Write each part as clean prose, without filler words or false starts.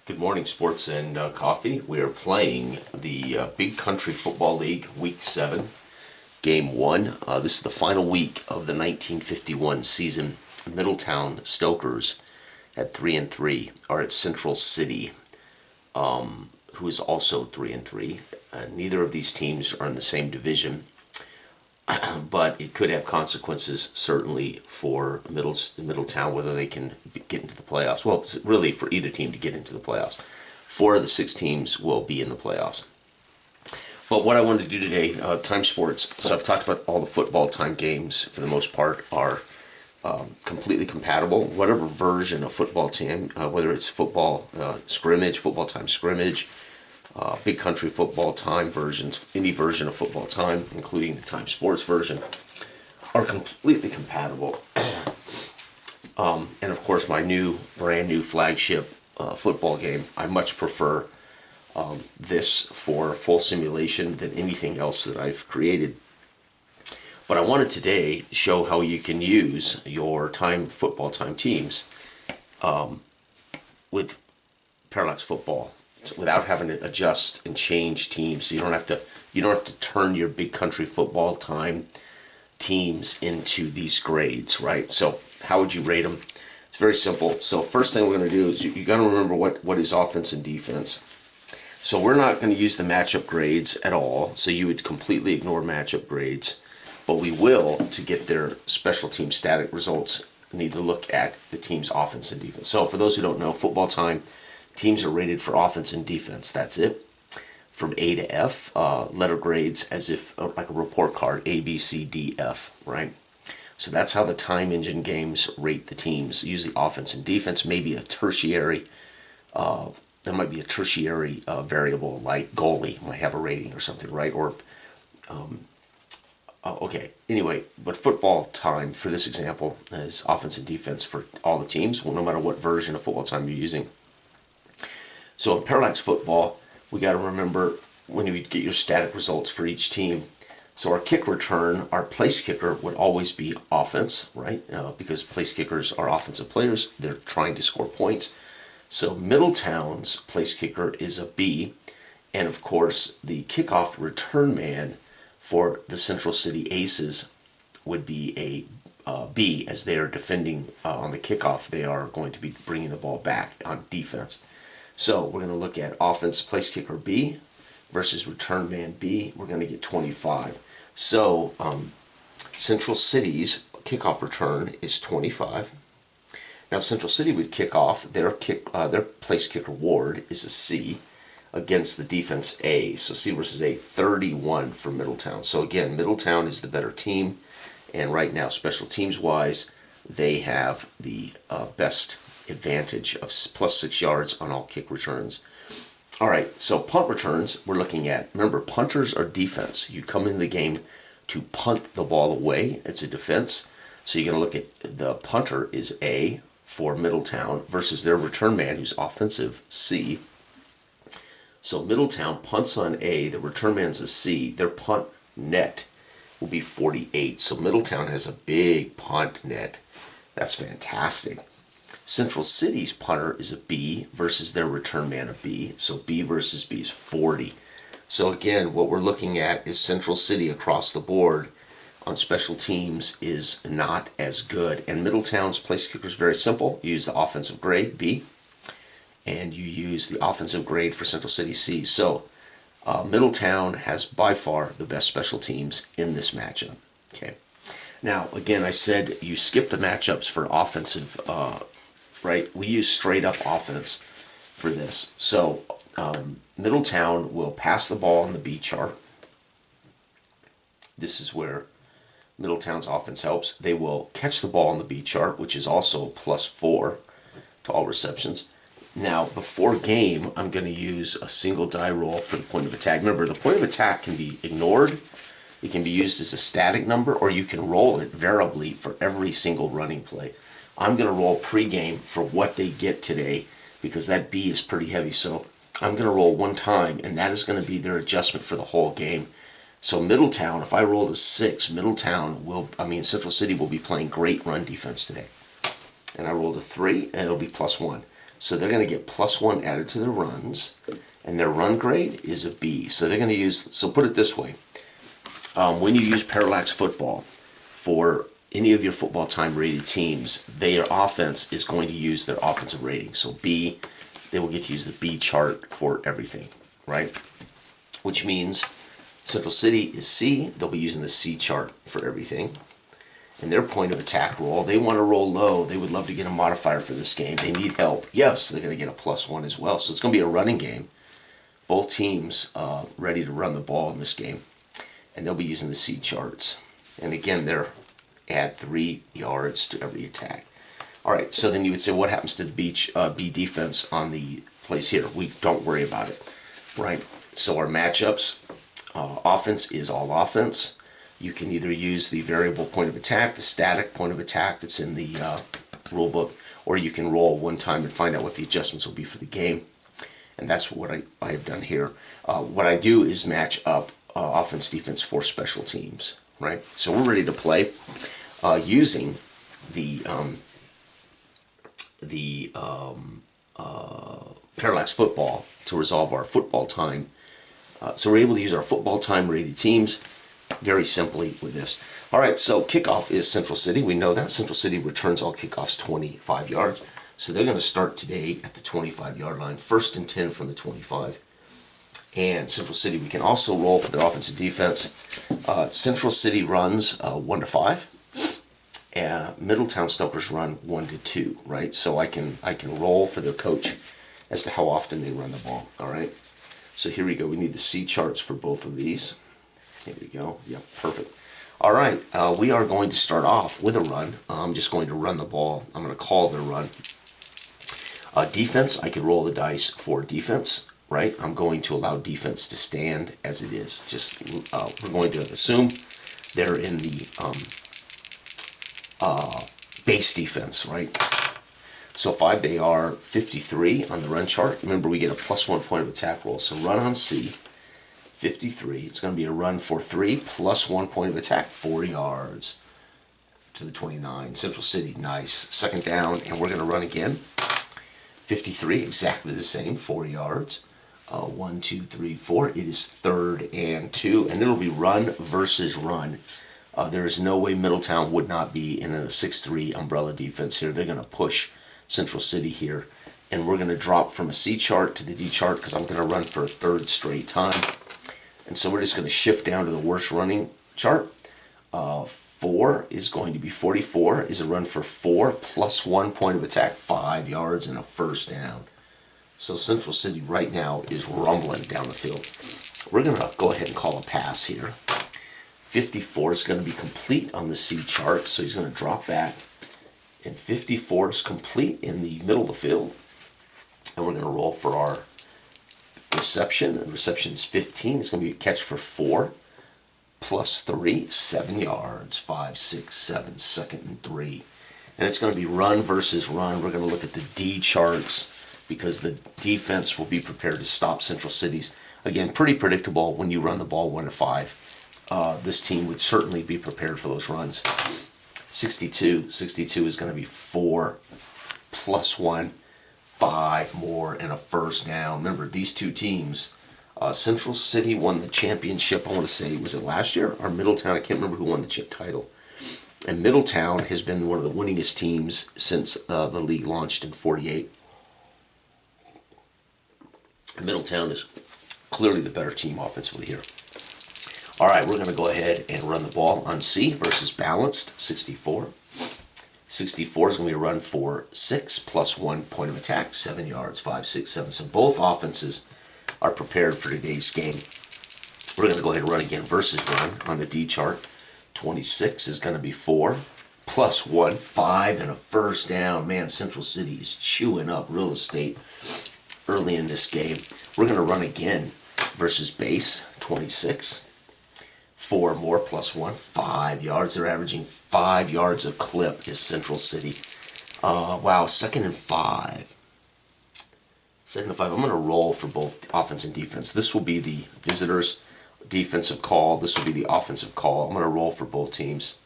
Good morning, sports and coffee. We are playing the Big Country Football League Week 7, Game 1. This is the final week of the 1951 season. Middletown Stokers at 3-3 are at Central City, who is also 3-3. Neither of these teams are in the same division, but it could have consequences certainly for Middletown, whether they can get into the playoffs. Well, it's really for either team to get into the playoffs. 4 of the 6 teams will be in the playoffs. But what I wanted to do today, time sports. So I've talked about all the football time games for the most part are completely compatible. Whatever version of football team, whether it's football scrimmage, football time scrimmage, Big Country Football time versions, any version of football time, including the time sports version, are completely compatible. And of course, my brand new flagship football game, I much prefer this for full simulation than anything else that I've created. But I wanted today to show how you can use your football time teams with Parallax Football, without having to adjust and change teams. So you don't have to turn your Big Country Football time teams into these grades, right? So how would you rate them? It's very simple. So first thing we're going to do is you got to remember what is offense and defense. So we're not going to use the matchup grades at all. So you would completely ignore matchup grades, but we will, to get their special team static results, need to look at the team's offense and defense. So for those who don't know, football time teams are rated for offense and defense. That's it. From A to F, letter grades as if like a report card, A, B, C, D, F, right? So that's how the time engine games rate the teams. Usually offense and defense, maybe a tertiary, there might be a tertiary variable like goalie might have a rating or something, right? Or, okay, anyway, but football time for this example is offense and defense for all the teams, no matter what version of football time you're using. So in Parallax Football, we got to remember when you get your static results for each team. So our kick return, our place kicker would always be offense, right? Because place kickers are offensive players. They're trying to score points. So Middletown's place kicker is a B. And of course, the kickoff return man for the Central City Aces would be a B, as they are defending on the kickoff. They are going to be bringing the ball back on defense. So we're going to look at offense place kicker B versus return man B. We're going to get 25. So Central City's kickoff return is 25. Now Central City would kick off. Their place kicker Ward is a C against the defense A. So C versus A, 31 for Middletown. So again, Middletown is the better team. And right now, special teams wise, they have the best advantage of +6 yards on all kick returns. All right, so punt returns we're looking at. Remember, punters are defense. You come in the game to punt the ball away. It's a defense. So you're going to look at the punter is A for Middletown versus their return man, who's offensive, C. So Middletown punts on A. The return man's a C. Their punt net will be 48. So Middletown has a big punt net. That's fantastic. Central City's punter is a B versus their return man a B. So B versus B is 40. So again, what we're looking at is Central City across the board on special teams is not as good. And Middletown's place kicker is very simple. You use the offensive grade, B, and you use the offensive grade for Central City, C. So Middletown has by far the best special teams in this matchup. Okay. Now, again, I said you skip the matchups for offensive right? We use straight up offense for this. So Middletown will pass the ball on the B chart. This is where Middletown's offense helps. They will catch the ball on the B chart, which is also +4 to all receptions. Now, before game, I'm going to use a single die roll for the point of attack. Remember, the point of attack can be ignored. It can be used as a static number, or you can roll it variably for every single running play. I'm going to roll pregame for what they get today because that B is pretty heavy. So I'm going to roll one time, and that is going to be their adjustment for the whole game. So Middletown, if I rolled a 6, Central City will be playing great run defense today. And I rolled a 3, and it'll be +1. So they're going to get +1 added to their runs, and their run grade is a B. So they're going to use, so put it this way, when you use Parallax Football for any of your football time rated teams, their offense is going to use their offensive rating. So B, they will get to use the B chart for everything, right? Which means Central City is C, they'll be using the C chart for everything. And their point of attack roll, they want to roll low, they would love to get a modifier for this game, they need help. Yes, they're going to get a +1 as well. So it's going to be a running game. Both teams ready to run the ball in this game. And they'll be using the C charts. And again, they're add 3 yards to every attack. All right, so then you would say, what happens to the B defense on the plays here? We don't worry about it, right? So our matchups, offense is all offense. You can either use the variable point of attack, the static point of attack that's in the rule book, or you can roll one time and find out what the adjustments will be for the game. And that's what I have done here. What I do is match up offense, defense for special teams, right? So we're ready to play using the Parallax Football to resolve our football time. So we're able to use our football time rated teams very simply with this. All right, so kickoff is Central City. We know that Central City returns all kickoffs 25 yards. So they're going to start today at the 25-yard line, 1st and 10 from the 25. And Central City, we can also roll for their offense and defense. Central City runs 1 to 5. Middletown Stokers run 1 to 2, right? So I can roll for their coach as to how often they run the ball. All right. So here we go. We need the C charts for both of these. Here we go. Yep, perfect. All right. We are going to start off with a run. I'm just going to run the ball. I'm going to call the run. Defense, I can roll the dice for defense, right? I'm going to allow defense to stand as it is. Just we're going to assume they're in the base defense, right? So 5, they are 53 on the run chart. Remember, we get a +1 point of attack roll. So run on C, 53. It's going to be a run for 3 +1 point of attack, 4 yards to the 29. Central City, nice. 2nd down, and we're going to run again. 53, exactly the same, 4 yards. 1, 2, 3, 4. It is 3rd and 2, and it'll be run versus run. There is no way Middletown would not be in a 6-3 umbrella defense here. They're going to push Central City here, and we're going to drop from a C chart to the D chart because I'm going to run for a 3rd straight time. And so we're just going to shift down to the worst running chart. 4 is going to be 44, is a run for 4 +1 point of attack, 5 yards and a 1st down. So Central City right now is rumbling down the field. We're going to go ahead and call a pass here. 54 is going to be complete on the C chart, so he's going to drop back. And 54 is complete in the middle of the field. And we're going to roll for our reception. And reception is 15. It's going to be a catch for 4. +3, 7 yards, 5, 6, 7, 2nd and 3. And it's going to be run versus run. We're going to look at the D charts because the defense will be prepared to stop Central City's. Again, pretty predictable when you run the ball 1 to 5. This team would certainly be prepared for those runs. 62 is going to be 4 +1, 5 more, and a 1st down. Remember, these two teams, Central City won the championship, I want to say, was it last year? Or Middletown, I can't remember who won the chip title. And Middletown has been one of the winningest teams since the league launched in 48. And Middletown is clearly the better team offensively here. All right, we're going to go ahead and run the ball on C versus balanced, 64. 64 is going to be a run for 6 +1 point of attack, 7 yards, 5, 6, 7. So both offenses are prepared for today's game. We're going to go ahead and run again versus run on the D chart. 26 is going to be 4 +1, 5, and a 1st down. Man, Central City is chewing up real estate early in this game. We're going to run again versus base, 26. 4 more +1, 5 yards. They're averaging 5 yards a clip is Central City. Wow, 2nd and 5. 2nd and 5. I'm going to roll for both offense and defense. This will be the visitors' defensive call. This will be the offensive call. I'm going to roll for both teams.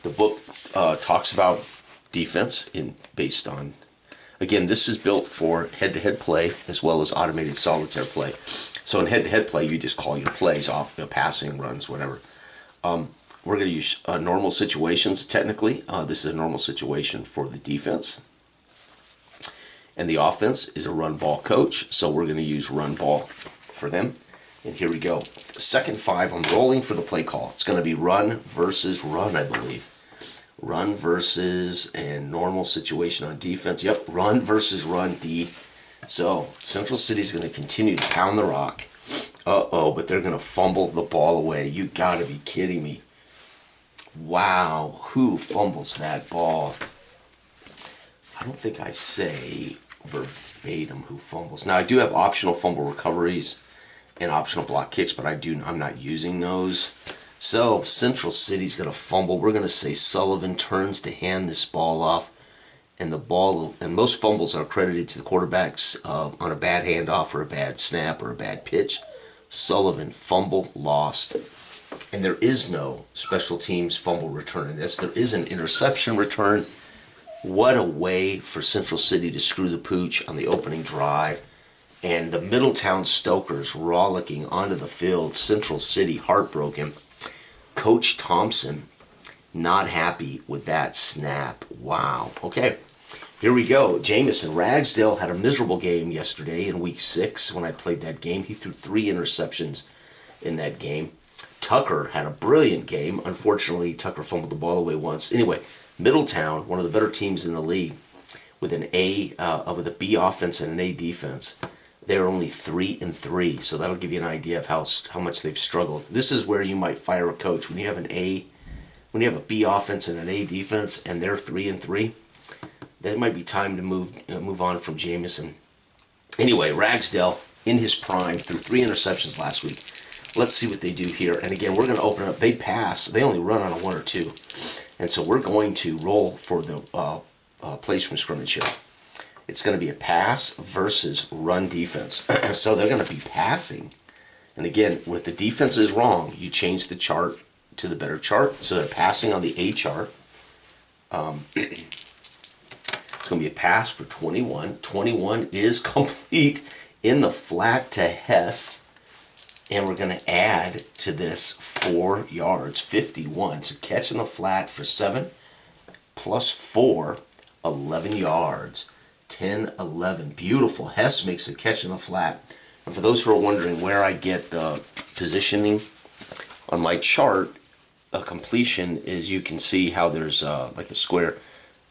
The book talks about defense based on Again, this is built for head-to-head play as well as automated solitaire play. So in head-to-head play, you just call your plays off, passing, runs, whatever. We're going to use normal situations, technically. This is a normal situation for the defense. And the offense is a run ball coach, so we're going to use run ball for them. And here we go. Second 5, I'm rolling for the play call. It's going to be run versus run, I believe. Run versus and normal situation on defense. Yep, run versus run D. So Central City's going to continue to pound the rock. Uh-oh, but they're going to fumble the ball away. You got to be kidding me. Wow, who fumbles that ball? I don't think I say verbatim who fumbles. Now, I do have optional fumble recoveries and optional block kicks, but I'm not using those. So Central City's going to fumble. We're going to say Sullivan turns to hand this ball off, and most fumbles are credited to the quarterbacks on a bad handoff or a bad snap or a bad pitch. Sullivan, fumble, lost. And there is no special teams fumble return in this. There is an interception return. What a way for Central City to screw the pooch on the opening drive. And the Middletown Stokers rollicking onto the field. Central City heartbroken. Coach Thompson not happy with that snap. Wow. Okay, here we go. Jamison Ragsdale had a miserable game yesterday in week 6 when I played that game. He threw 3 interceptions in that game. Tucker had a brilliant game. Unfortunately, Tucker fumbled the ball away once. Anyway, Middletown, one of the better teams in the league, with with a B offense and an A defense. They're only 3-3, so that'll give you an idea of how much they've struggled. This is where you might fire a coach when you have a B offense and an A defense, and they're 3-3. That might be time to move on from Jamison. Anyway, Ragsdale in his prime threw 3 interceptions last week. Let's see what they do here. And again, we're going to open it up. They pass. They only run on a 1 or 2, and so we're going to roll for the plays from scrimmage here. It's going to be a pass versus run defense. So they're going to be passing. And again, with the defense is wrong, you change the chart to the better chart. So they're passing on the A chart. It's going to be a pass for 21. 21 is complete in the flat to Hess. And we're going to add to this 4 yards, 51. So catch in the flat for 7 plus 4, 11 yards. 10, 11. Beautiful. Hess makes a catch in the flat. And for those who are wondering where I get the positioning on my chart, a completion is, you can see how there's like a square.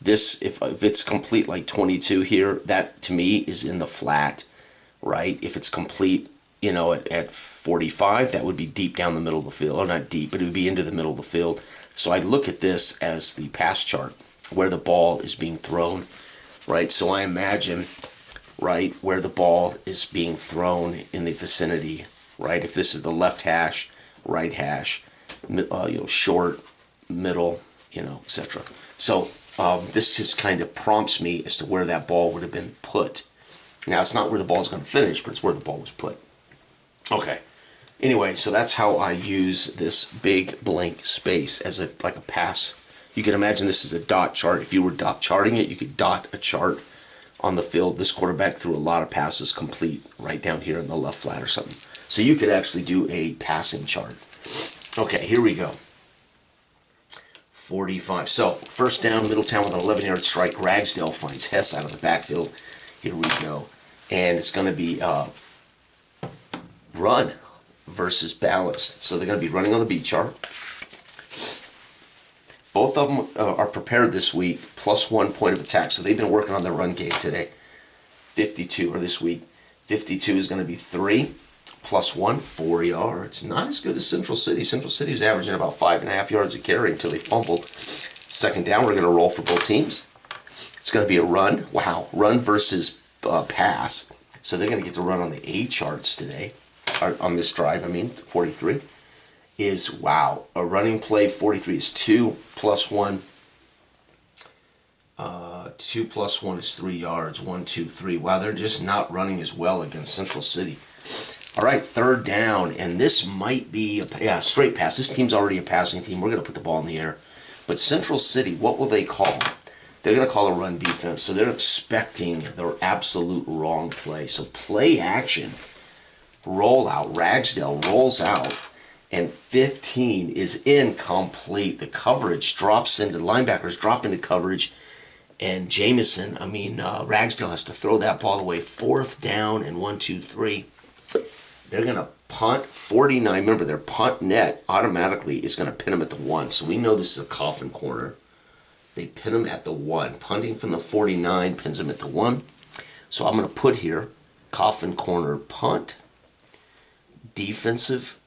This, if it's complete like 22 here, that to me is in the flat, right? If it's complete, at 45, that would be deep down the middle of the field. Or not deep, but it would be into the middle of the field. So I look at this as the pass chart, where the ball is being thrown. Right, so I imagine, right, where the ball is being thrown in the vicinity, right? If this is the left hash, right hash, short, middle, etc. So this just kind of prompts me as to where that ball would have been put. Now, it's not where the ball's going to finish, but it's where the ball was put. Okay. Anyway, so that's how I use this big blank space as like a pass. You can imagine this is a dot chart. If you were dot charting it, you could dot a chart on the field. This quarterback threw a lot of passes complete right down here in the left flat or something. So you could actually do a passing chart. Okay, here we go. 45. So first down, Middletown with an 11-yard strike. Ragsdale finds Hess out of the backfield. Here we go. And it's going to be run versus balanced. So they're going to be running on the B chart. Both of them are prepared this week, +1 point of attack. So they've been working on their run game today. 52, or this week. 52 is going to be 3 +1, 4 yards. Not as good as Central City. Central City is averaging about 5.5 yards a carry until they fumbled. Second down, we're going to roll for both teams. It's going to be a run. Wow, run versus pass. So they're going to get to run on the A charts today. On this drive, 43. Is, wow, a running play. 43 is 2 +1. 2 +1 is 3 yards. 1, 2, 3. Wow, they're just not running as well against Central City. All right, third down, and this might be a straight pass. This team's already a passing team. We're going to put the ball in the air. But Central City, what will they call? they're going to call a run defense. So they're expecting the absolute wrong play. So play action, roll out. Ragsdale rolls out, and 15 is incomplete. The coverage drops into, the linebackers drop into coverage, and Ragsdale has to throw that ball away. 4th down and 1, 2, 3. They're going to punt 49. Remember, their punt net automatically is going to pin them at the 1. So we know this is a coffin corner. They pin them at the 1. Punting from the 49 pins them at the 1. So I'm going to put here coffin corner punt, defensive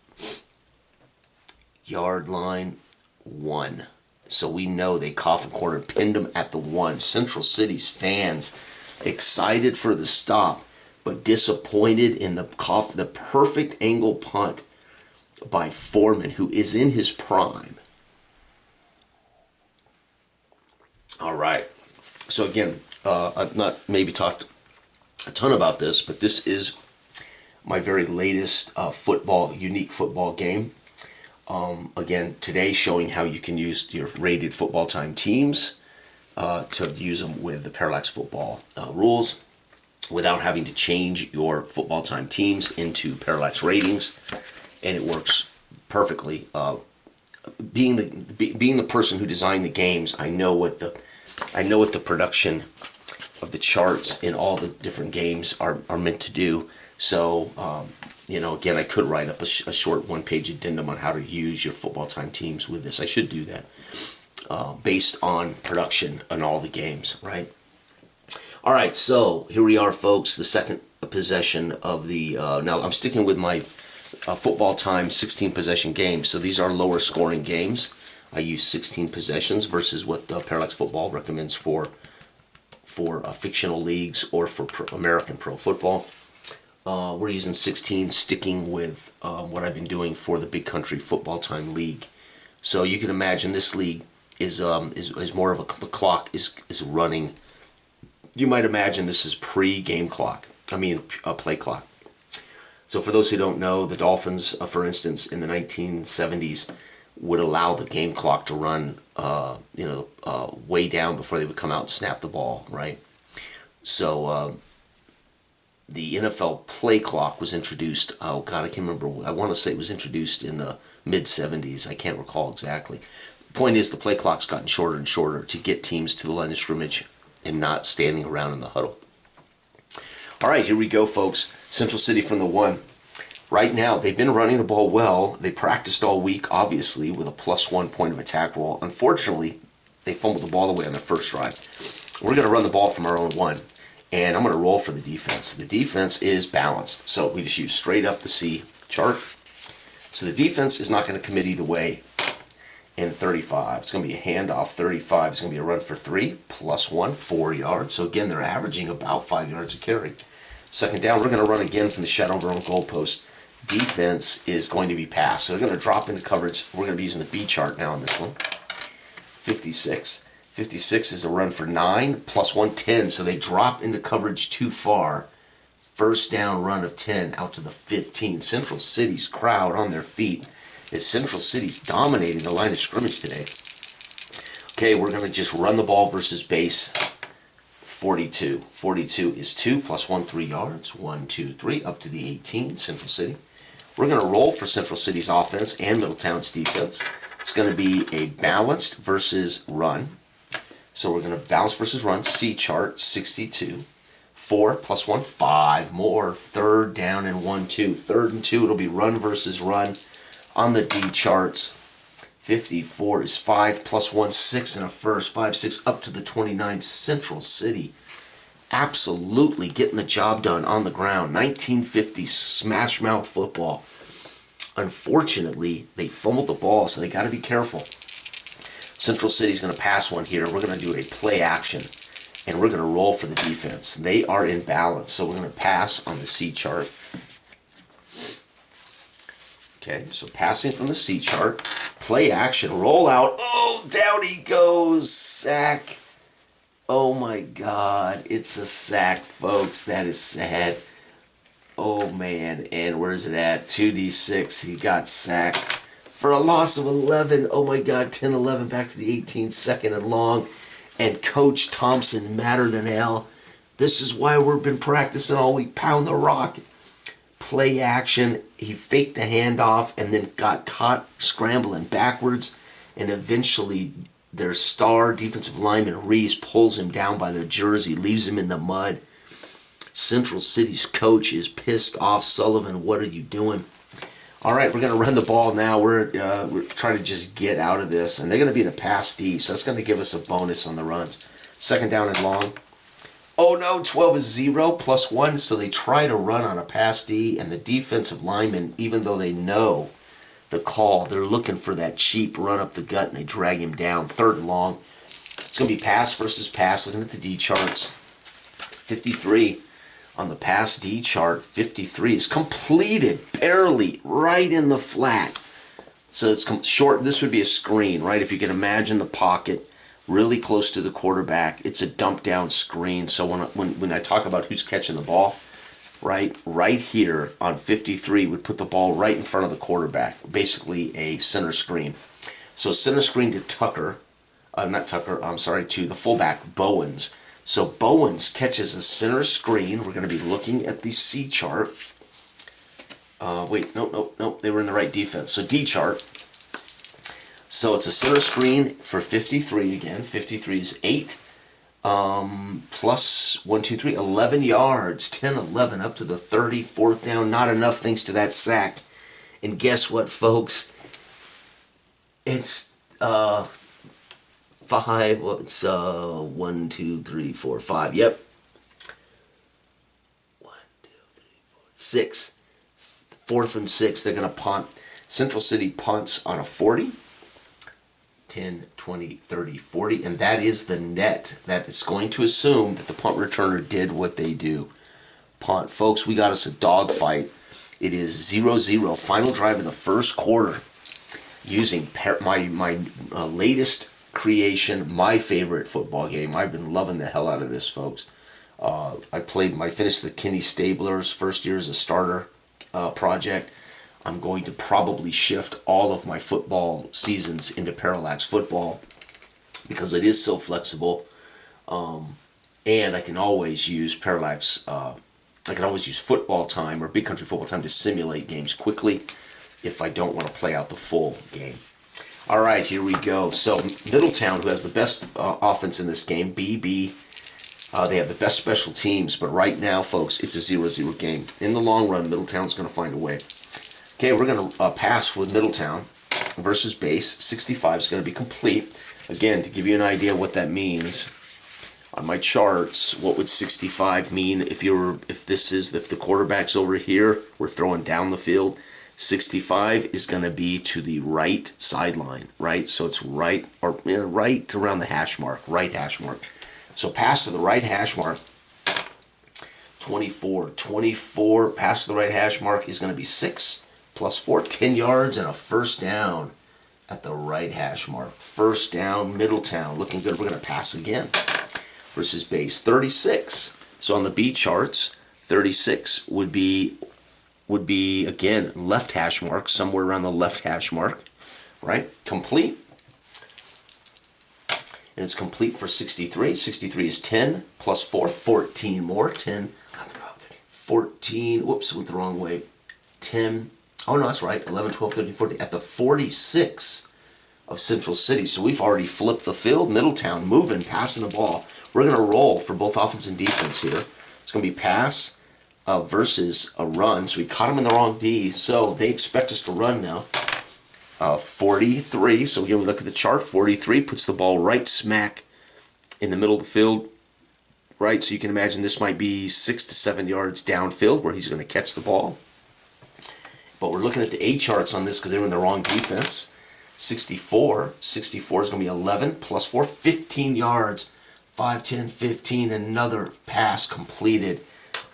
yard line 1. So we know they coffin corner pinned them at the 1. Central City's fans excited for the stop, but disappointed in the perfect angle punt by Foreman, who is in his prime. All right. So again, I've not maybe talked a ton about this, but this is my very latest unique football game. Again, today showing how you can use your rated football time teams to use them with the Parallax Football rules, without having to change your football time teams into Parallax ratings, and it works perfectly. Being the person who designed the games, I know what the production of the charts in all the different games are meant to do. So again, I could write up a short 1-page addendum on how to use your football time teams with this. I should do that based on production on all the games, right? All right, so here we are, folks. The second possession of the... now, I'm sticking with my football time 16 possession games. So these are lower scoring games. I use 16 possessions versus what the Parallax Football recommends for fictional leagues or for American pro football. We're using 16, sticking with what I've been doing for the Big Country Football Time League. So you can imagine this league is more of the clock is running. You might imagine this is pre-game clock. Play clock. So for those who don't know, the Dolphins, for instance, in the 1970s, would allow the game clock to run, way down before they would come out and snap the ball, right? So the NFL play clock was introduced. Oh God, I can't remember. I want to say it was introduced in the mid-70s. I can't recall exactly. The point is, the play clock's gotten shorter and shorter to get teams to the line of scrimmage and not standing around in the huddle. All right, here we go, folks. Central City from the 1. Right now, they've been running the ball well. They practiced all week, obviously, with a +1 point of attack roll. Unfortunately, they fumbled the ball away on their first drive. We're going to run the ball from our own 1, and I'm going to roll for the defense. The defense is balanced, so we just use straight up the C chart. So the defense is not going to commit either way. In 35, it's going to be a handoff. 35 is going to be a run for 3, +1, 4 yards. So again, they're averaging about 5 yards a carry. Second down, we're going to run again from the shadow of our own goalpost. Defense is going to be pass. So they're going to drop into coverage. We're going to be using the B chart now on this one. 56. 56 is a run for 9, +1, 10. So they drop into coverage too far. First down run of 10 out to the 15. Central City's crowd on their feet. Is Central City's dominating the line of scrimmage today. Okay, we're going to just run the ball versus base. 42. 42 is 2 +1, 3 yards. 1, 2, 3, up to the 18, Central City. We're going to roll for Central City's offense and Middletown's defense. It's going to be a balanced versus run. So we're going to balance versus run, C chart, 62. 4 +1, 5 more. Third down and 1, 2. Third and 2, it'll be run versus run. On the D charts, 54 is 5 +1, 6 and a first. 5, 6, up to the 29. Central City absolutely getting the job done on the ground. 1950 smash mouth football. Unfortunately, they fumbled the ball, so they got to be careful. Central City's going to pass one here. We're going to do a play action, and we're going to roll for the defense. They are in balance, so we're going to pass on the C chart. Okay, so passing from the C chart, play action, roll out. Oh, down he goes, sack. Oh my God, it's a sack, folks. That is sad. Oh man, and where is it at? 2D6, he got sacked for a loss of 11. Oh my God, 10-11 back to the 18, second and long. And Coach Thompson, madder than hell. This is why we've been practicing all week. Pound the rock. Play action. He faked the handoff and then got caught scrambling backwards. And eventually their star defensive lineman, Reese, pulls him down by the jersey, leaves him in the mud. Central City's coach is pissed off. Sullivan, what are you doing? All right, we're going to run the ball now. We're trying to just get out of this. And they're going to be in a pass D, so that's going to give us a bonus on the runs. Second down and long. Oh no, 12 is 0 plus 1, so they try to run on a pass D, and the defensive linemen, even though they know the call, they're looking for that cheap run up the gut, and they drag him down. Third and long. It's going to be pass versus pass, looking at the D charts. 53 on the pass D chart. 53 is completed, barely, right in the flat. So it's short. This would be a screen, right? If you can imagine the pocket, really close to the quarterback. It's a dump down screen. So when I talk about who's catching the ball, right here on 53 would put the ball right in front of the quarterback, basically a center screen. So center screen to Tucker, to the fullback, Bowens. So Bowens catches a center screen. We're going to be looking at the C chart. No, they were in the right defense. So D chart. So it's a center screen for 53 again. 53 is 8 plus 1, 2, 3, 11 yards. 10, 11 up to the 30. Fourth down. Not enough thanks to that sack. And guess what, folks? It's 5. Well, it's 1, 2, 3, 4, 5. Yep. 1, 2, 3, 4, 6. 4th and 6. They're going to punt. Central City punts on a 40. 10, 20, 30, 40, and that is the net. That is going to assume that the punt returner did what they do. Punt. Folks, we got us a dogfight. It is 0-0. Final drive of the first quarter using my latest creation, my favorite football game. I've been loving the hell out of this, folks. I finished the Kenny Stabler's first year as a starter project. I'm going to probably shift all of my football seasons into Parallax Football because it is so flexible, and I can always use Parallax. I can always use Football Time or Big Country Football Time to simulate games quickly if I don't want to play out the full game. All right, here we go. So Middletown, who has the best offense in this game, BB. They have the best special teams, but right now, folks, it's a 0-0 game. In the long run, Middletown's going to find a way. Okay, we're going to pass with Middletown versus base. 65 is going to be complete. Again, to give you an idea what that means, on my charts, what would 65 mean if the quarterback's over here, we're throwing down the field. 65 is going to be to the right sideline, right? So it's right around the hash mark, right hash mark. So pass to the right hash mark. 24, pass to the right hash mark is going to be 6. Plus 4, 10 yards and a first down at the right hash mark. First down, Middletown. Looking good. We're going to pass again. Versus base. 36. So on the B charts, 36 would be again, left hash mark. Somewhere around the left hash mark. Right? Complete. And it's complete for 63. 63 is 10 plus 4. 14 more. 10. 14. Whoops, went the wrong way. 10. Oh, no, that's right. 11, 12, 13, 14. At the 46 of Central City. So we've already flipped the field. Middletown moving, passing the ball. We're going to roll for both offense and defense here. It's going to be pass versus a run. So we caught them in the wrong D. So they expect us to run now. 43. So here we look at the chart. 43 puts the ball right smack in the middle of the field. Right, so you can imagine this might be 6 to 7 yards downfield where he's going to catch the ball. But we're looking at the A charts on this because they're in the wrong defense. 64 is going to be 11 plus 4, 15 yards. 5, 10, 15, another pass completed.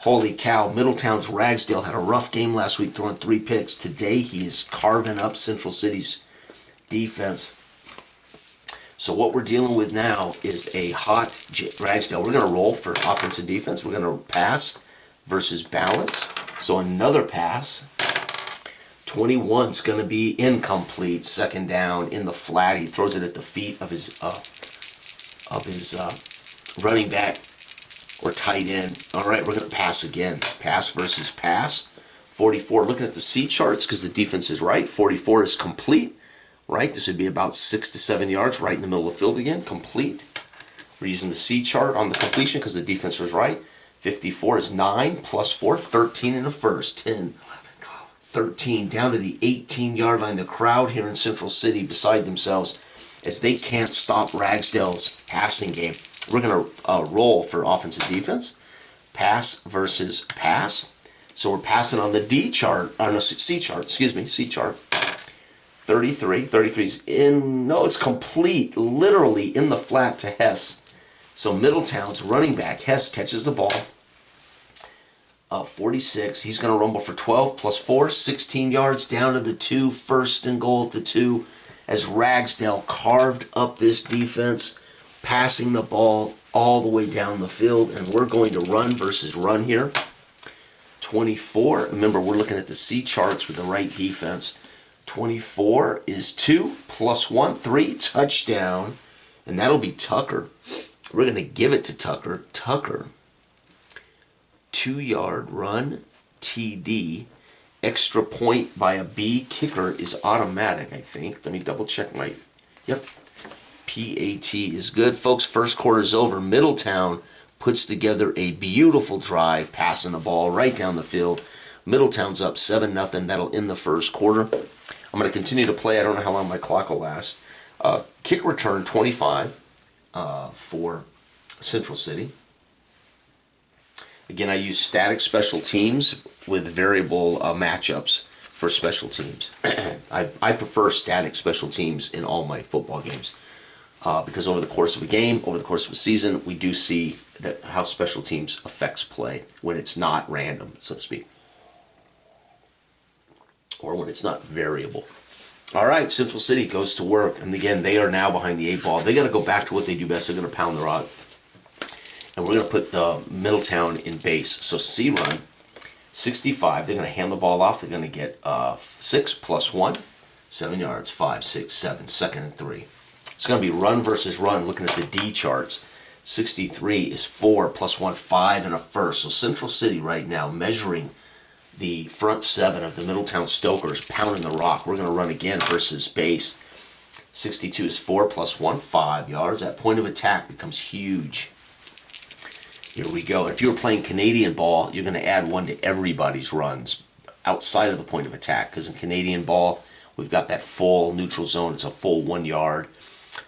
Holy cow, Middletown's Ragsdale had a rough game last week throwing 3 picks. Today he is carving up Central City's defense. So what we're dealing with now is a hot Ragsdale. We're going to roll for offense and defense. We're going to pass versus balance. So another pass. 21 is going to be incomplete. Second down in the flat. He throws it at the feet of his of his running back or tight end. All right, we're going to pass again. Pass versus pass. 44, looking at the C charts because the defense is right. 44 is complete, right? This would be about 6 to 7 yards right in the middle of the field again, complete. We're using the C chart on the completion because the defense was right. 54 is 9 plus 4, 13 in the first. 10, 11, 12, 13, down to the 18-yard line. The crowd here in Central City beside themselves as they can't stop Ragsdale's passing game. We're going to roll for offense and defense. Pass versus pass. So we're passing on the D chart, or no, C chart, excuse me, C chart. 33 is in, no, it's complete, literally in the flat to Hess. So Middletown's running back, Hess, catches the ball. 46, he's going to rumble for 12 plus 4, 16 yards down to the 2, first and goal at the 2, as Ragsdale carved up this defense, passing the ball all the way down the field, and we're going to run versus run here. 24, remember we're looking at the C charts with the right defense. 24 is 2 plus 1, 3, touchdown, and that'll be Tucker. We're going to give it to Tucker. Tucker, 2-yard run, TD, extra point by a B. Kicker is automatic, I think. Let me double check my, yep. PAT is good. Folks, first quarter's over. Middletown puts together a beautiful drive, passing the ball right down the field. Middletown's up 7-0. That'll end the first quarter. I'm going to continue to play. I don't know how long my clock will last. Kick return 25 for Central City. Again, I use static special teams with variable matchups for special teams. I prefer static special teams in all my football games because over the course of a game, over the course of a season, we do see that how special teams affects play when it's not random, so to speak, or when it's not variable. All right, Central City goes to work, and again, they are now behind the 8 ball. They got to go back to what they do best. They're going to pound the rock. And we're going to put the Middletown in base. So C run, 65. They're going to hand the ball off. They're going to get 6 plus 1, 7 yards, 5, 6, 7, second and 3. It's going to be run versus run, looking at the D charts. 63 is 4 plus 1, 5 and a first. So Central City right now measuring the front 7 of the Middletown Stokers, pounding the rock. We're going to run again versus base. 62 is 4 plus 1, 5 yards. That point of attack becomes huge. Here we go. If you were playing Canadian ball, you're going to add 1 to everybody's runs outside of the point of attack. Because in Canadian ball, we've got that full neutral zone. It's a full 1 yard.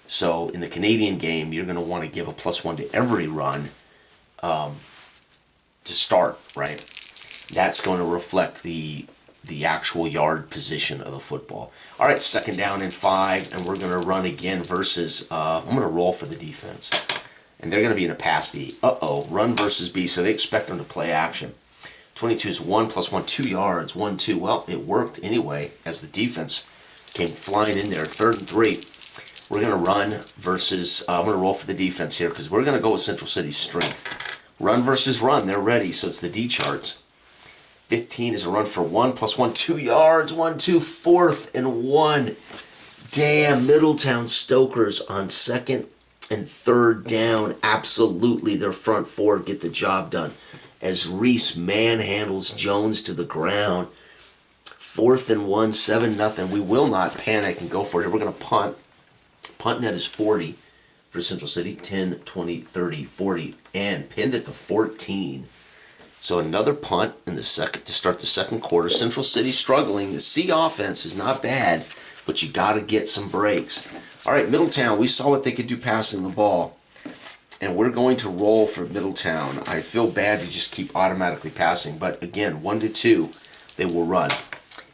So in the Canadian game, you're going to want to give a +1 to every run to start, right? That's going to reflect the actual yard position of the football. All right, second down and 5, and we're going to run again versus, I'm going to roll for the defense. And they're going to be in a pass D. Run versus B, so they expect them to play action. 22 is 1 plus 1, 2 yards, 1, 2. Well, it worked anyway as the defense came flying in there. 3rd and 3. We're going to run versus, I'm going to roll for the defense here because we're going to go with Central City's strength. Run versus run, they're ready, so it's the D charts. 15 is a run for 1 plus 1, 2 yards, 1, 2, 4th and 1. Damn, Middletown Stokers on 2nd and 3rd down. Absolutely, their front 4 get the job done as Reese manhandles Jones to the ground. 4th and 1, 7-0. We will not panic and go for it. We're going to punt. Punt net is 40 for Central City. 10, 20, 30, 40. And pinned at the 14. So another punt in the second to start the second quarter. Central City struggling. The C offense is not bad, but you got to get some breaks. All right, Middletown, we saw what they could do passing the ball. And we're going to roll for Middletown. I feel bad to just keep automatically passing, but again, 1 to 2, they will run.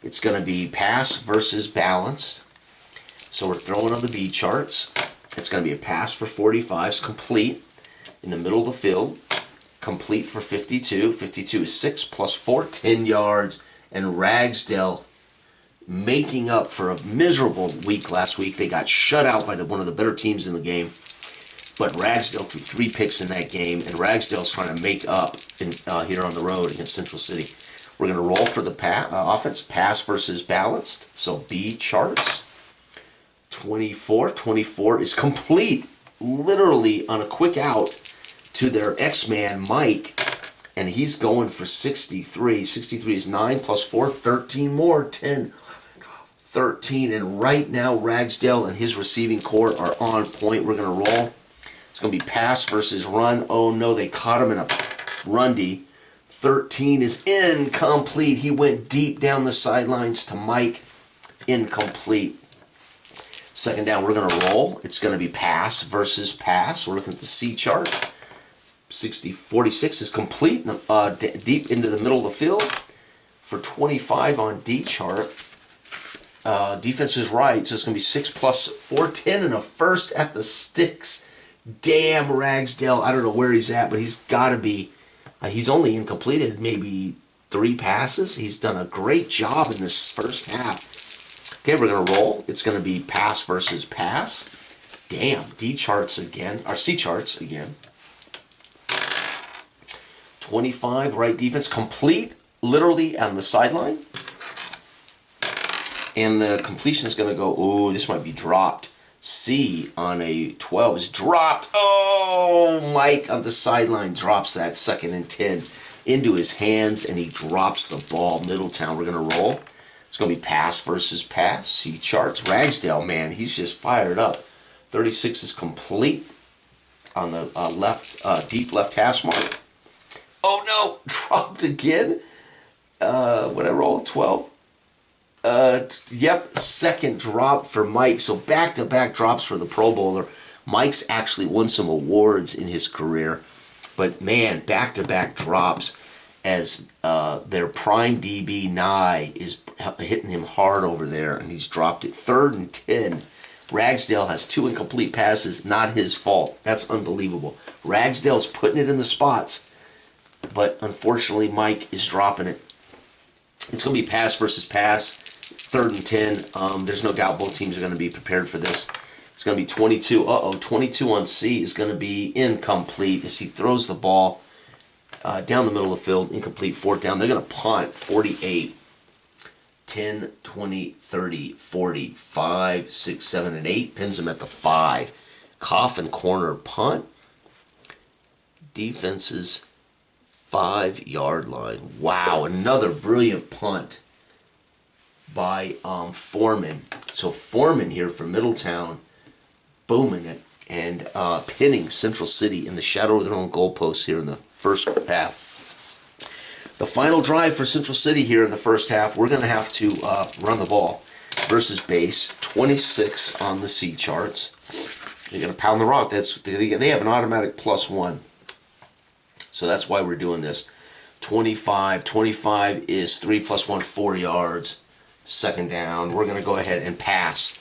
It's going to be pass versus balanced. So we're throwing on the B charts. It's going to be a pass for 45s, complete in the middle of the field. Complete for 52. 52 is 6 plus 4, 10 yards. And Ragsdale making up for a miserable week last week. They got shut out by one of the better teams in the game. But Ragsdale threw 3 picks in that game, and Ragsdale's trying to make up here on the road against Central City. We're going to roll for the offense, pass versus balanced. So B charts. 24 is complete. literally on a quick out to their X-Man, Mike, and he's going for 63. 63 is 9 plus 4, 13 more, 10, 13. And right now, Ragsdale and his receiving core are on point. We're going to roll. It's going to be pass versus run. Oh, no, they caught him in a rundy. 13 is incomplete. He went deep down the sidelines to Mike. Incomplete. Second down, we're going to roll. It's going to be pass versus pass. We're looking at the C chart. 46 is complete, deep into the middle of the field. For 25 on D chart. Defense is right, so it's going to be 6 plus 4, 10, and a first at the sticks. Damn, Ragsdale. I don't know where he's at, but he's got to be. He's only incompleted maybe 3 passes. He's done a great job in this first half. Okay, we're going to roll. It's going to be pass versus pass. Damn, D charts again, or C charts again. 25, right defense, complete, literally on the sideline. And the completion is going to go, oh, this might be dropped. C on a 12 is dropped. Oh, Mike on the sideline drops that 2nd and 10 into his hands, and he drops the ball. Middletown, we're going to roll. It's going to be pass versus pass. C charts. Ragsdale, man, he's just fired up. 36 is complete on the deep left hash mark. Oh, no, dropped again. What I roll, 12? Yep, second drop for Mike. So back-to-back drops for the Pro Bowler. Mike's actually won some awards in his career. But, man, back-to-back drops as their prime DB, Nye, is hitting him hard over there, and he's dropped it. 3rd and 10. Ragsdale has 2 incomplete passes. Not his fault. That's unbelievable. Ragsdale's putting it in the spots, but unfortunately, Mike is dropping it. It's going to be pass versus pass. 3rd and 10. There's no doubt both teams are going to be prepared for this. It's going to be 22. 22 on C is going to be incomplete as he throws the ball down the middle of the field. Incomplete, 4th down. They're going to punt. 48. 10, 20, 30, 40, 5, 6, 7, and 8. Pins him at the 5. Coffin corner punt. Defense's 5-yard line. Wow, another brilliant punt by Foreman. So Foreman here for Middletown, booming it and pinning Central City in the shadow of their own goalposts here in the first half. The final drive for Central City here in the first half, we're going to have to run the ball versus base. 26 on the C charts. They're going to pound the rock. They have an automatic +1. So that's why we're doing this. 25. 25 is 3 plus 1, 4 yards. 2nd down. We're going to go ahead and pass.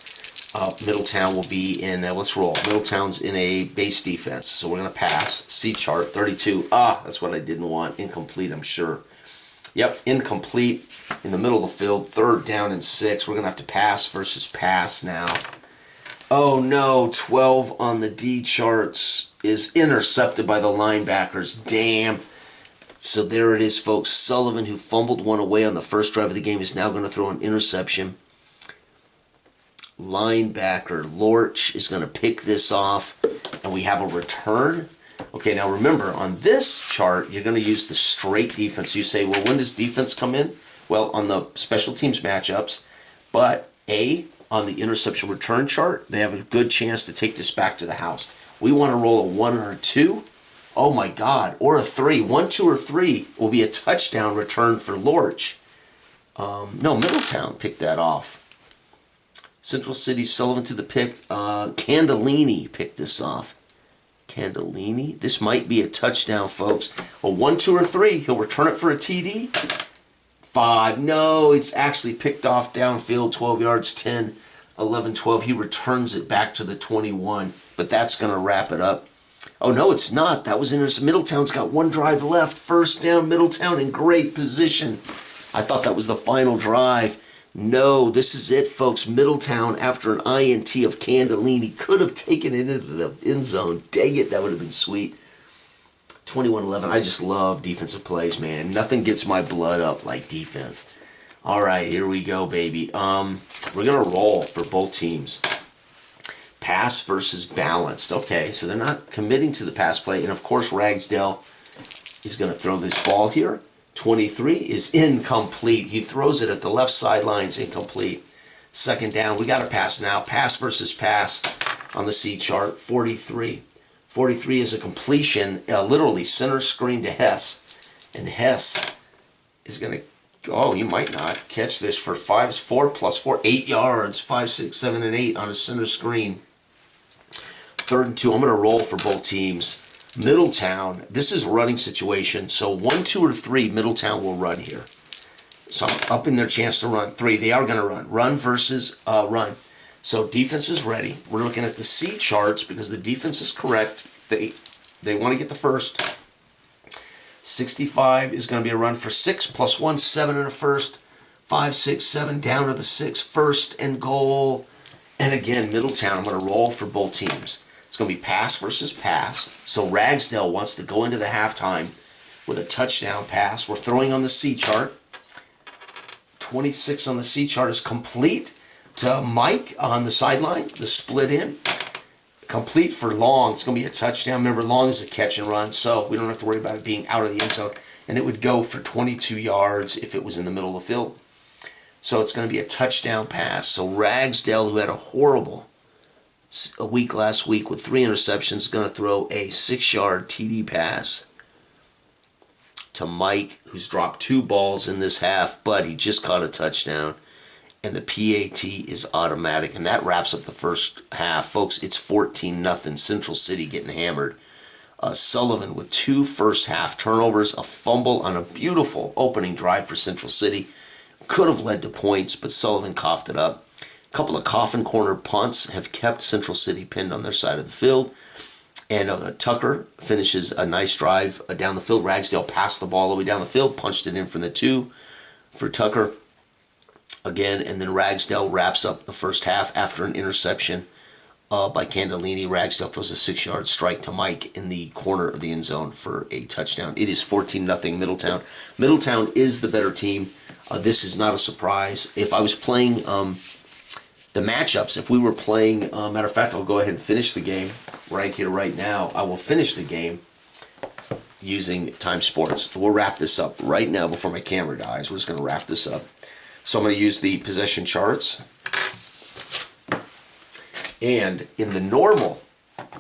Middletown will be in, let's roll. Middletown's in a base defense. So we're going to pass. C chart, 32. That's what I didn't want. Incomplete, I'm sure. Yep, incomplete in the middle of the field. 3rd down and 6. We're going to have to pass versus pass now. Oh no, 12 on the D charts is intercepted by the linebackers. Damn. So there it is, folks. Sullivan, who fumbled one away on the first drive of the game, is now going to throw an interception. Linebacker Lorch is going to pick this off, and we have a return. Okay, now remember, on this chart, you're going to use the straight defense. You say, well, when does defense come in? Well, on the special teams matchups, but on the interception return chart, they have a good chance to take this back to the house. We want to roll a 1 or a 2. Oh my God, or a 3. 1, 2, or 3 will be a touchdown return for Lorch. No, Middletown picked that off. Central City, Sullivan to the pick. Candellini picked this off. Candellini. This might be a touchdown, folks. A 1, 2, or 3. He'll return it for a TD. 5. No, it's actually picked off downfield. 12 yards, 10, 11, 12. He returns it back to the 21. But that's going to wrap it up. Oh, no, it's not. That was Middletown's got 1 drive left. 1st down, Middletown in great position. I thought that was the final drive. No, this is it, folks. Middletown, after an INT of Candellini, could have taken it into the end zone. Dang it, that would have been sweet. 21-11. I just love defensive plays, man. Nothing gets my blood up like defense. All right, here we go, baby. We're going to roll for both teams. Pass versus balanced. Okay, so they're not committing to the pass play. And of course, Ragsdale is going to throw this ball here. 23 is incomplete. He throws it at the left sideline. It's incomplete. Second down. We got to pass now. Pass versus pass on the C chart. 43. 43 is a completion, literally center screen to Hess. And Hess is going to, oh, you might not catch this for 4 plus 4, 8 yards. 5, 6, 7, and 8 on a center screen. 3rd and 2. I'm going to roll for both teams. Middletown, this is a running situation. So 1, 2, or 3, Middletown will run here. So I'm upping their chance to run. 3, they are going to run. Run versus run. So defense is ready. We're looking at the C charts because the defense is correct. They want to get the first. 65 is going to be a run for 6 plus 1, 7 and a first. 5, 6, 7 down to the 6. First and goal. And again, Middletown, I'm going to roll for both teams. It's going to be pass versus pass. So Ragsdale wants to go into the halftime with a touchdown pass. We're throwing on the C chart. 26 on the C chart is complete to Mike on the sideline. The split in. Complete for Long. It's going to be a touchdown. Remember, Long is a catch and run, so we don't have to worry about it being out of the end zone. And it would go for 22 yards if it was in the middle of the field. So it's going to be a touchdown pass. So Ragsdale, who had a week last week with 3 interceptions, is going to throw a 6-yard TD pass to Mike, who's dropped 2 balls in this half, but he just caught a touchdown. And the PAT is automatic. And that wraps up the first half. Folks, it's 14-0. Central City getting hammered. Sullivan with 2 first-half turnovers, a fumble on a beautiful opening drive for Central City. Could have led to points, but Sullivan coughed it up. A couple of coffin corner punts have kept Central City pinned on their side of the field. And Tucker finishes a nice drive down the field. Ragsdale passed the ball all the way down the field, punched it in from the 2 for Tucker. Again, and then Ragsdale wraps up the first half after an interception by Candellini. Ragsdale throws a 6-yard strike to Mike in the corner of the end zone for a touchdown. It is 14-0 Middletown. Middletown is the better team. This is not a surprise. If I was playing the matchups, if we were playing, matter of fact, I'll go ahead and finish the game right here, right now. I will finish the game using Time Sports. We'll wrap this up right now before my camera dies. We're just going to wrap this up. So I'm going to use the possession charts. And in the normal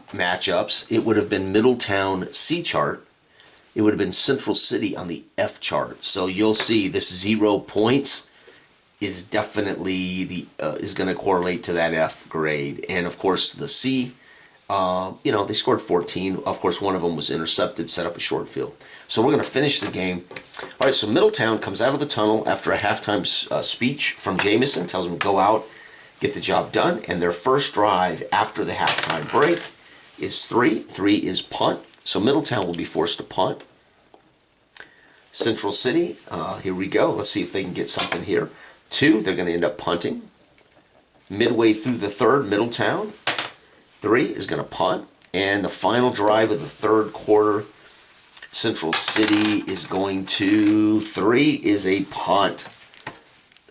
matchups, it would have been Middletown C chart. It would have been Central City on the F chart. So you'll see this 0 points is definitely is going to correlate to that F grade. And of course the C, they scored 14. Of course, one of them was intercepted, set up a short field. So we're going to finish the game. All right, so Middletown comes out of the tunnel after a halftime speech from Jamison, tells them to go out, get the job done. And their first drive after the halftime break is 3. 3 is punt. So Middletown will be forced to punt. Central City, here we go. Let's see if they can get something here. 2, they're going to end up punting. Midway through the third, Middletown. 3 is going to punt. And the final drive of the third quarter, Central City is going to 3 is a punt.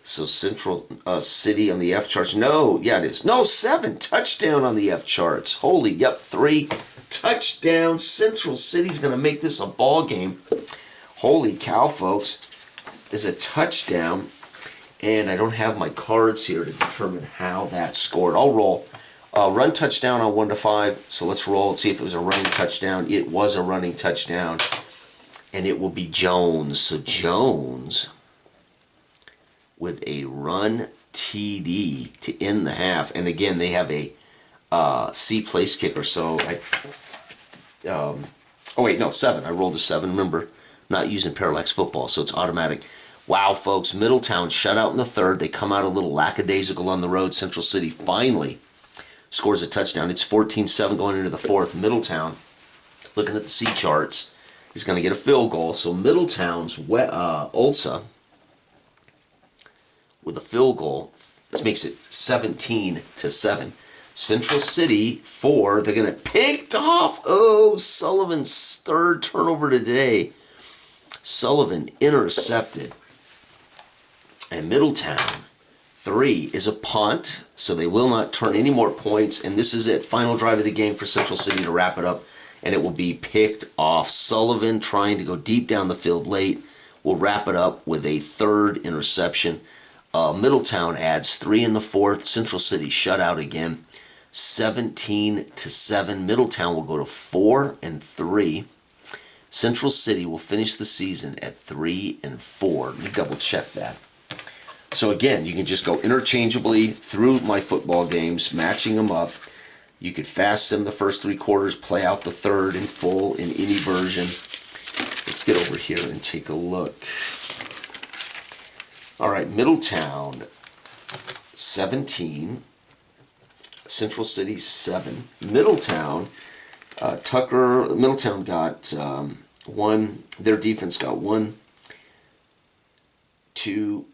So Central City on the F charts. No, yeah, it is. No, 7. Touchdown on the F charts. Holy, yep, 3. Touchdown. Central City's going to make this a ball game. Holy cow, folks. Is a touchdown. And I don't have my cards here to determine how that scored. I'll roll. Run touchdown on 1 to 5. So let's roll and see if it was a running touchdown. It was a running touchdown. And it will be Jones. So Jones with a run TD to end the half. And again, they have a C place kicker. So oh wait, no, 7. I rolled a 7. Remember, not using Parallax Football, so it's automatic. Wow, folks, Middletown shut out in the third. They come out a little lackadaisical on the road. Central City finally scores a touchdown. It's 14-7 going into the fourth. Middletown, looking at the C charts, is going to get a field goal. So Middletown's Ulsa with a field goal. This makes it 17-7. Central City 4. They're going to picked off. Oh, Sullivan's third turnover today. Sullivan intercepted. And Middletown 3 is a punt, so they will not turn any more points. And this is it. Final drive of the game for Central City to wrap it up. And it will be picked off. Sullivan trying to go deep down the field late will wrap it up with a 3rd interception. Middletown adds 3 in the 4th. Central City shut out again. 17-7. Middletown will go to 4-3. Central City will finish the season at 3-4. Let me double check that. So again, you can just go interchangeably through my football games, matching them up. You could fast sim the first 3 quarters, play out the 3rd in full in any version. Let's get over here and take a look. All right, Middletown 17, Central City 7. Middletown got 1. Their defense got 1, 2,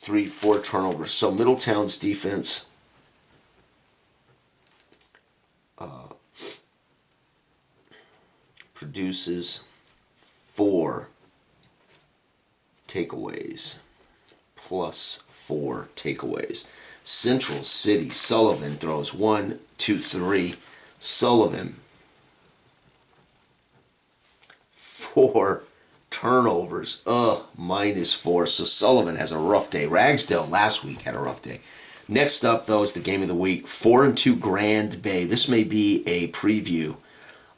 3, 4 turnovers. So Middletown's defense produces 4 takeaways plus 4 takeaways. Central City, Sullivan throws 1, 2, 3. Sullivan 4 turnovers. -4. So Sullivan has a rough day. Ragsdale last week had a rough day. Next up, though, is the game of the week. 4-2 Grand Bay. This may be a preview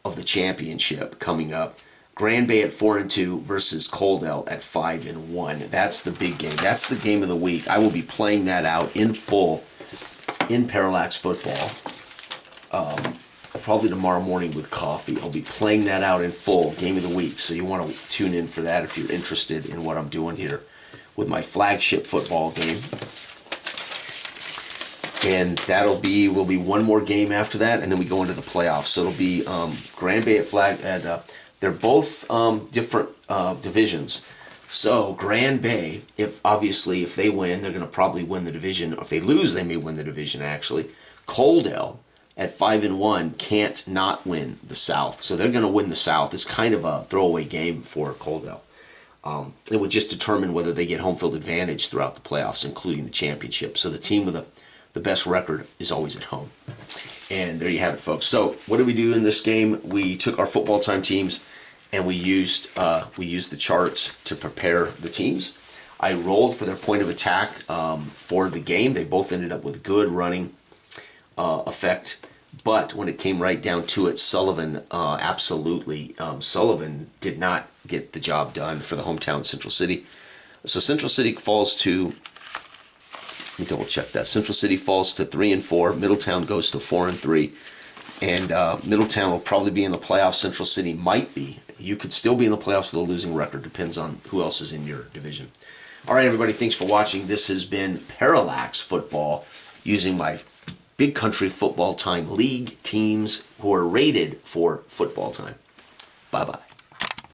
of the championship coming up. Grand Bay at 4-2 versus Coldell at 5-1. That's the big game. That's the game of the week. I will be playing that out in full in Parallax Football. Probably tomorrow morning with coffee. I'll be playing that out in full, game of the week. So you want to tune in for that if you're interested in what I'm doing here with my flagship football game. And will be one more game after that, and then we go into the playoffs. So it'll be Grand Bay they're both different divisions. So Grand Bay, if they win, they're going to probably win the division. If they lose, they may win the division actually. Coldell at 5-1 can't not win the South, so they're going to win the South. It's kind of a throwaway game for Coldell. It would just determine whether they get home field advantage throughout the playoffs, including the championship. So the team with the best record is always at home. And there you have it, folks. So what did we do in this game? We took our football time teams and we used the charts to prepare the teams. I rolled for their point of attack for the game. They both ended up with good running effect. But when it came right down to it, Sullivan Sullivan did not get the job done for the hometown Central City. So Central City falls to, let me double check that. Central City falls to 3-4. Middletown goes to 4-3. And Middletown will probably be in the playoffs. Central City might be. You could still be in the playoffs with a losing record. Depends on who else is in your division. All right, everybody. Thanks for watching. This has been Parallax Football using my Big Country Football Time League teams who are rated for football time. Bye-bye.